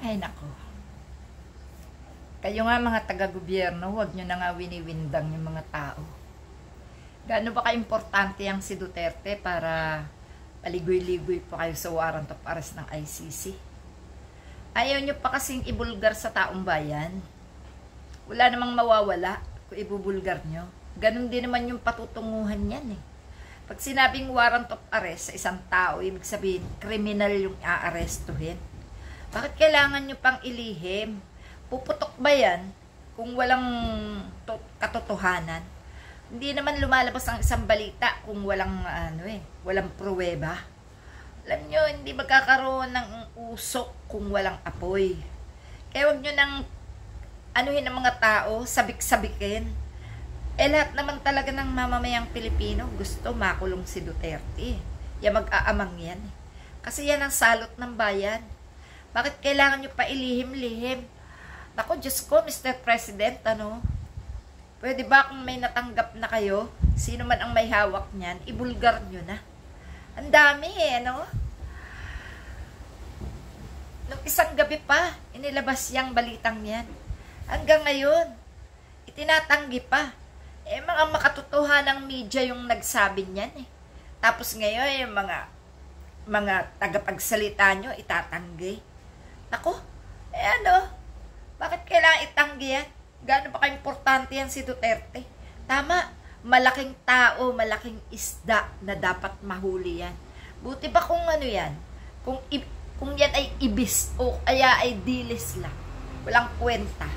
Ay nako. Kayo nga mga taga-gobyerno, huwag nyo na nga winiwindang yung mga tao. Gaano ba ka-importante ang si Duterte para paligoy-ligoy po kayo sa warrant of arrest ng ICC? Ayaw nyo pa kasing ibulgar sa taong bayan. Wala namang mawawala kung ibubulgar nyo. Ganon din naman yung patutunguhan yan eh. Pag sinabing warrant of arrest sa isang tao, ibig sabihin, kriminal yung aarestuhin. Bakit kailangan nyo pang ilihim? Puputok ba yan kung walang katotohanan? Hindi naman lumalabas ang isang balita kung walang walang pruweba. Alam nyo, hindi magkakaroon ng usok kung walang apoy. Kaya wag nyo nang anuhin ang mga tao, sabik-sabikin. Lahat naman talaga ng mamamayang Pilipino gusto makulong si Duterte. Yan mag-aamang yan. Kasi yan ang salot ng bayan. Bakit kailangan nyo pa ilihim-lihim? Naku, Diyos ko, Mr. President, pwede ba kung may natanggap na kayo, sino man ang may hawak niyan, ibulgar nyo na. Ang dami Nung isang gabi pa, inilabas yung balitang yan. Hanggang ngayon, itinatanggi pa. Mga makatotohanang media yung nagsabi niyan eh. Tapos ngayon, yung mga tagapagsalita nyo, itatanggi. Naku, bakit kailangan itanggi yan? Gaano ba ka-importante yan si Duterte? Tama, malaking tao, malaking isda na dapat mahuli yan. Buti ba kung yan? Kung yan ay ibis o kaya ay dilis lang. Walang kwenta.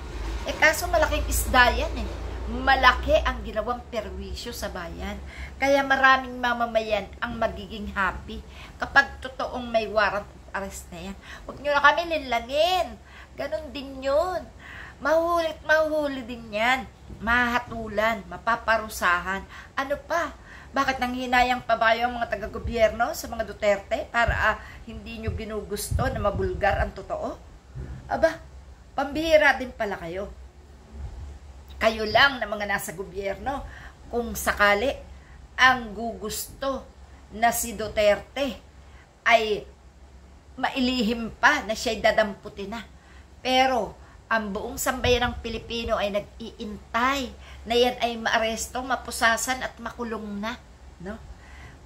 Kaso malaking isda yan eh. Malaki ang ginawang perwisyo sa bayan. Kaya maraming mamamayan ang magiging happy kapag totoong may warrant of arrest na yan. Huwag nyo na kami linlangin. Ganon din yun. Mahuhuli din yan. Mahatulan, mapaparusahan. Ano pa? Bakit nanghinayang pa ba yung mga taga-gobyerno sa mga Duterte para hindi nyo ginugusto na mabulgar ang totoo? Aba, pambihira din pala kayo. Kayo lang na mga nasa gobyerno, kung sakali ang gugusto na si Duterte ay mailihim pa na siya'y dadamputin na. Pero ang buong sambayan ng Pilipino ay nag-iintay na yan ay maaresto, mapusasan at makulong na. No?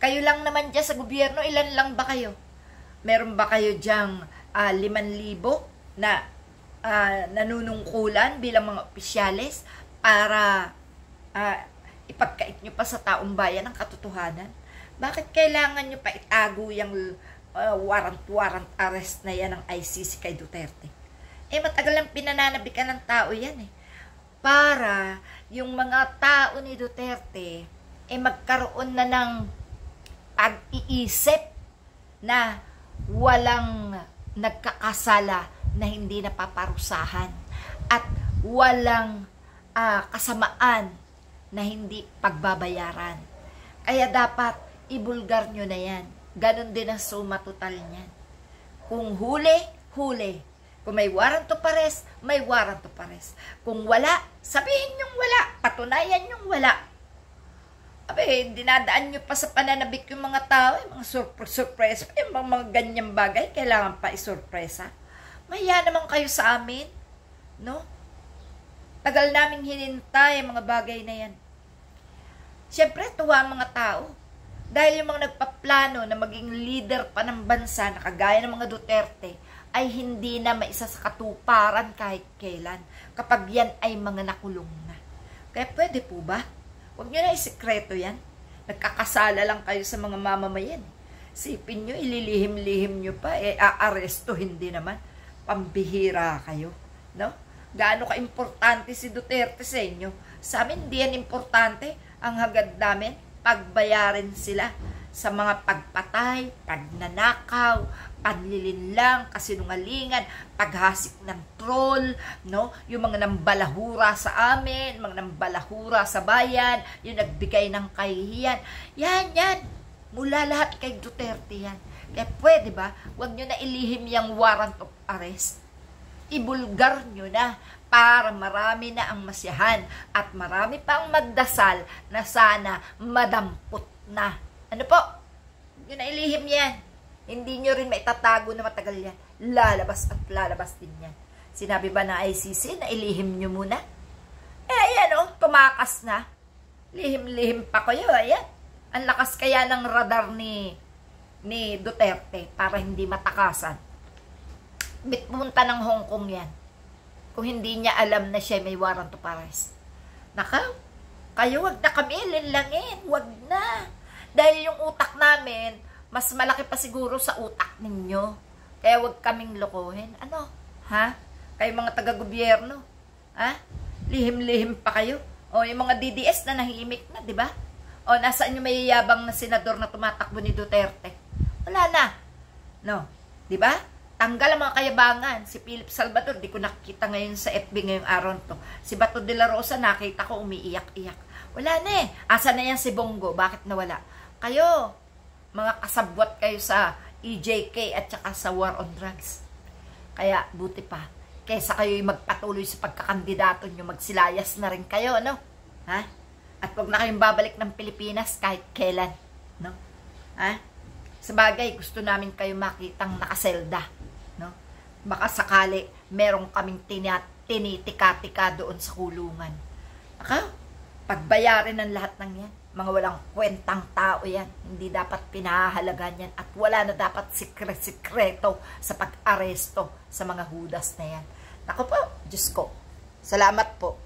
Kayo lang naman dyan sa gobyerno, ilan lang ba kayo? Meron ba kayo dyang 5,000 na nanunungkulan bilang mga opisyales para ipagkait nyo pa sa taong bayan ang katotohanan? Bakit kailangan nyo pa itago yung warrant arrest na yan ng ICC kay Duterte? Matagal lang pinananabikan ng tao yan eh. Para yung mga tao ni Duterte magkaroon na ng pag-iisip na walang nagkakasala na hindi napaparusahan at walang kasamaan na hindi pagbabayaran. Kaya dapat ibulgar nyo na yan. Ganon din ang suma total niyan. Kung huli, huli. Kung may warrant of arrest, may warrant of arrest. Kung wala, sabihin yung wala. Patunayan yung wala. Dinadaan nyo pa sa pananabik yung mga tao, yung mga surprise, yung mga ganyang bagay, kailangan pa isurpresa. Mahiya naman kayo sa amin, no? Tagal naming hinintay ang mga bagay na yan. Siyempre, tuwa ang mga tao. Dahil yung mga nagpaplano na maging leader pa ng bansa na kagaya ng mga Duterte, ay hindi na maisa sa katuparan kahit kailan kapag yan ay mga nakulong na. Kaya pwede po ba? Huwag nyo na isikreto yan. Nagkakasala lang kayo sa mga mamamayan. Sipin nyo, ililihim-lihim nyo pa, aaresto, hindi naman. Pambihira kayo. No? Gaano ka-importante si Duterte sa inyo? Sa amin, di yan importante. Ang hagad namin, pagbayarin sila sa mga pagpatay, pagnanakaw, panlilinlang, kasinungalingan, paghasik ng troll, no? Yung mga nambalahura sa amin, mga nambalahura sa bayan, yung nagbigay ng kahihiyan. Yan. Mula lahat kay Duterte yan. Kaya pwede ba, huwag nyo na ilihim yung warrant of arrest. Ibulgar nyo na para marami na ang masyahan at marami pang magdasal na sana madampot na. Ano po? Yun na ilihim yan. Hindi nyo rin maitatago na matagal yan. Lalabas at lalabas din yan. Sinabi ba na ICC na ilihim nyo muna? Ayan tumakas na. Lihim-lihim pa kayo, ayan. Ang lakas kaya ng radar ni Duterte para hindi matakasan. Bitpunta ng Hong Kong yan. Kung hindi niya alam na siya may warrant of arrest. Nakaw, kayo wag na kami linlangin. Wag na. Dahil yung utak namin, mas malaki pa siguro sa utak ninyo. Kaya wag kaming lokohin. Ano? Ha? Kayo mga taga-gobyerno? Ha? Lihim-lihim pa kayo? O yung mga DDS na nahimik na, di ba? O nasaan yung mayayabang na senador na tumatakbo ni Duterte? Wala na. No? Di ba? Tanggal ang mga kayabangan. Si Philip Salvador, di ko nakikita ngayon sa FB ngayong araw to. Si Bato de la Rosa, nakita ko umiiyak-iyak. Wala na eh. Asa na yan si Bongo? Bakit nawala? Kayo, mga kasabwat kayo sa EJK at saka sa war on drugs. Kaya, buti pa. Kesa kayo'y magpatuloy sa pagkakandidato nyo, magsilayas na rin kayo, ano? Ha? At wag na kayong babalik ng Pilipinas kahit kailan, no? Ha? Sabagay, gusto namin kayo makitang nakaselda, no? Baka sakali, merong kaming tinitika-tika doon sa kulungan. Pagbayarin ng lahat ng yan. Mga walang kwentang tao yan. Hindi dapat pinahahalagan yan. At wala na dapat sikreto sa pag-aresto sa mga hudas na yan. Naku po, Diyos ko. Salamat po.